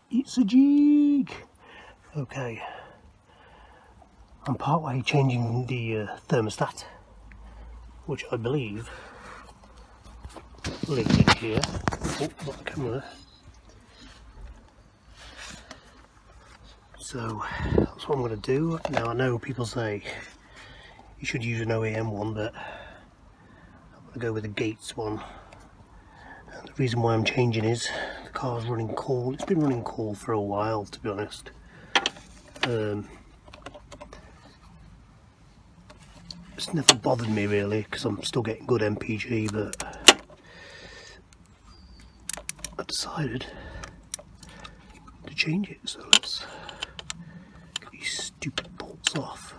It's a jig! Okay, I'm partway changing the thermostat, which I believe lives in here. Oh, not the camera. So that's what I'm going to do. Now I know people say you should use an OEM one, but I'm going to go with a Gates one. And the reason why I'm changing is the car's running cold. It's been running cold for a while, to be honest. It's never bothered me really, because I'm still getting good MPG, but I decided to change it, so let's get these stupid bolts off.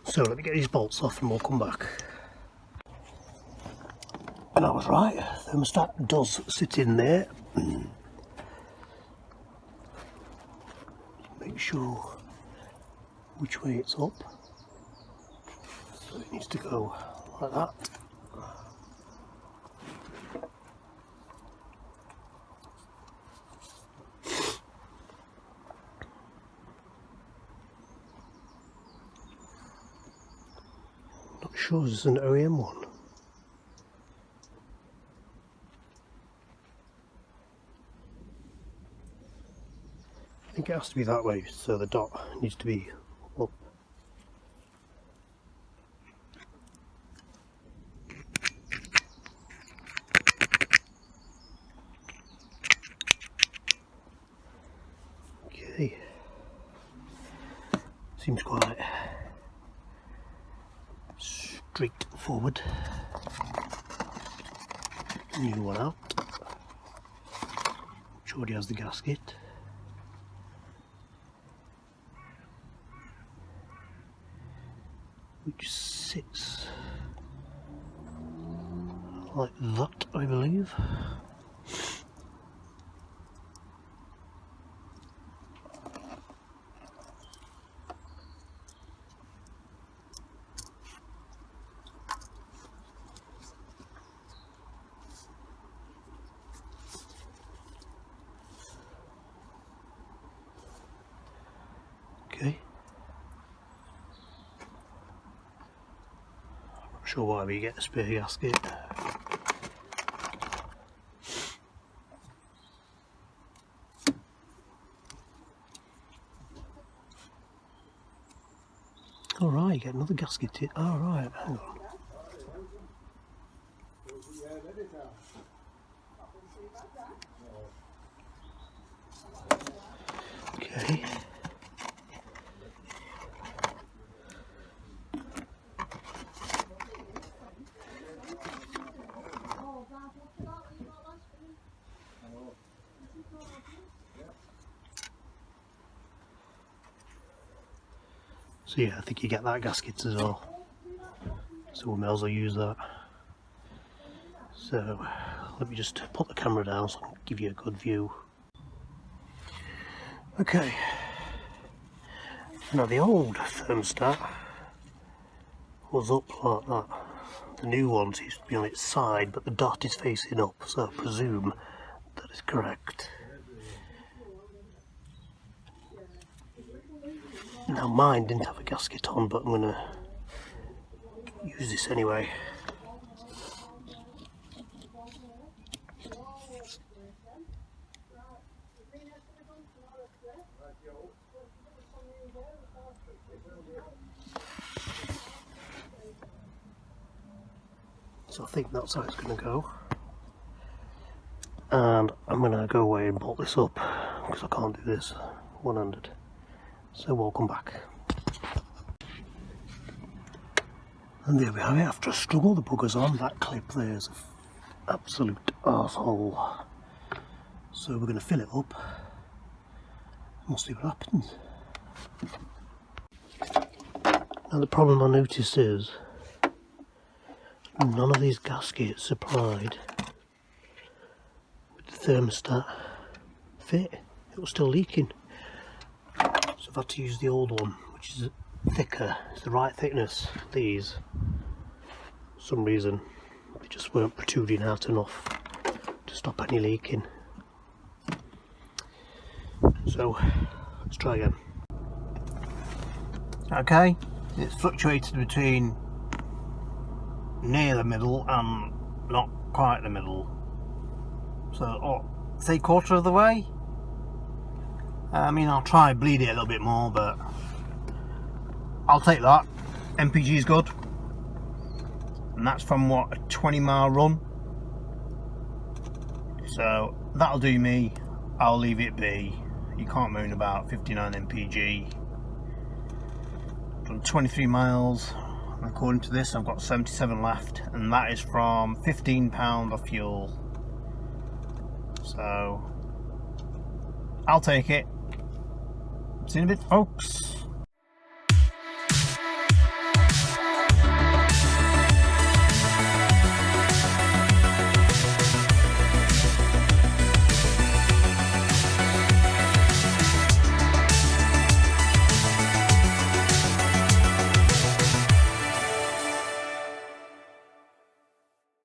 So let me get these bolts off and we'll come back. And I was right, the thermostat does sit in there. Make sure which way it's up. So it needs to go like that. Not sure this is an OEM one. I think it has to be that way, so the dot needs to be up. Okay. Seems quite straightforward. New one out, which already has the gasket. Which sits like that, I believe. Okay. I'm not sure why we get a spare gasket. Alright, you get another gasket in. Alright, hang on. Okay. So yeah, I think you get that gasket as well. So we may as well use that. So let me just put the camera down so I can give you a good view. Okay. Now the old thermostat was up like that. The new one seems to be on its side, but the dot is facing up, so I presume that is correct. Now mine didn't have a gasket on, but I'm going to use this anyway. So I think that's how it's going to go. And I'm going to go away and bolt this up, because I can't do this one-handed. So we'll come back. And there we have it. After a struggle, the bugger's on. That clip there's an absolute arsehole. So we're going to fill it up. We'll see what happens. Now the problem I noticed is none of these gaskets supplied with the thermostat fit. It was still leaking, so I've had to use the old one, which is thicker. It's the right thickness. These, for some reason, they just weren't protruding out enough to stop any leaking. So let's try again. Okay, it's fluctuated between near the middle and not quite the middle. So, say quarter of the way. I mean, I'll try bleed it a little bit more, but I'll take that. MPG is good, and that's from what, a 20-mile run. So that'll do me. I'll leave it be. You can't moan about 59 MPG. Done 23 miles. According to this, I've got 77 left, and that is from £15 of fuel. So I'll take it. See you in a bit, folks.